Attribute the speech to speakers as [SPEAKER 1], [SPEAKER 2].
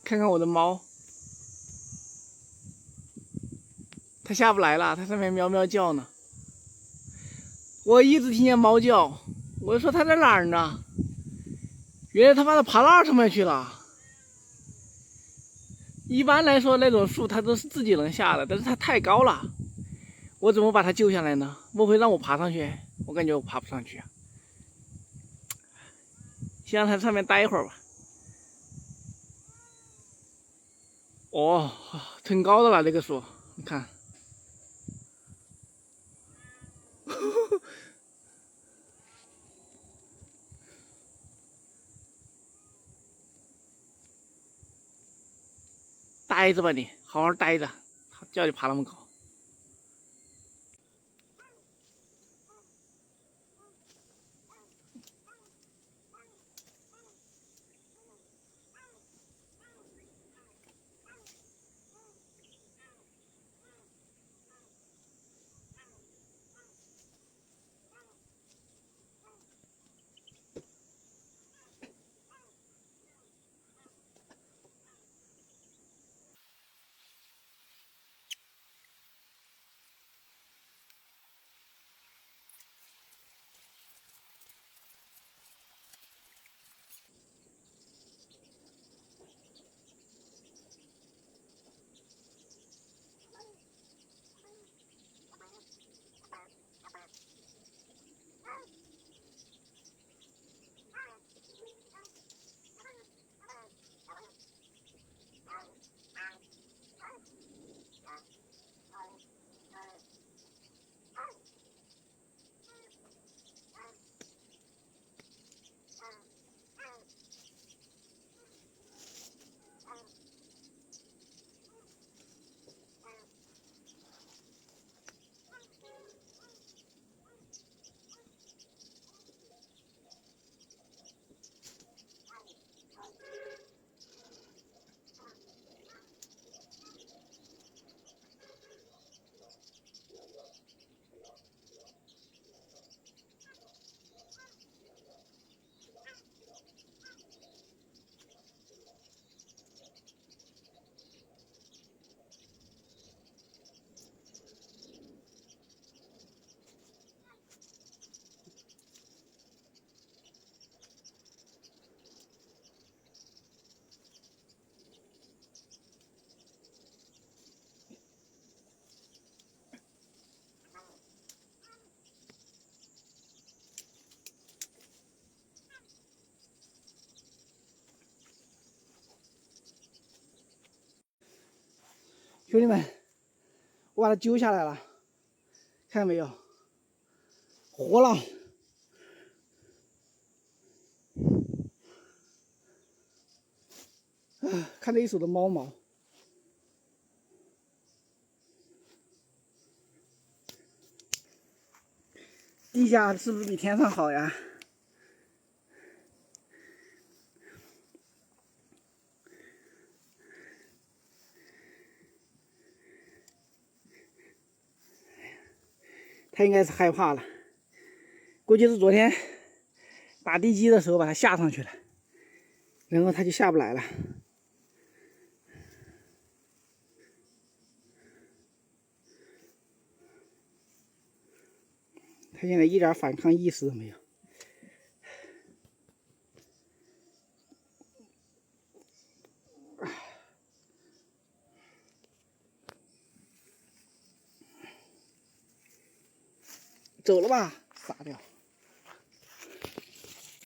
[SPEAKER 1] 看看我的猫，它下不来了，它上面喵喵叫呢。我一直听见猫叫，我说它在哪儿呢？原来它把它爬那上面去了。一般来说，那种树它都是自己能下的，但是它太高了，我怎么把它救下来呢？莫非让我爬上去？我感觉我爬不上去啊。先让它上面待一会儿吧。哦，挺高的了，那个树，你看。待着吧你，好好待着，叫你爬那么高。兄弟们，我把它揪下来了，看到没有？活了！看这一手的猫毛，地下是不是比天上好呀？它应该是害怕了，估计是昨天打地基的时候把它下上去了，然后它就下不来了。它现在一点反抗意识都没有。走了吧，傻屌！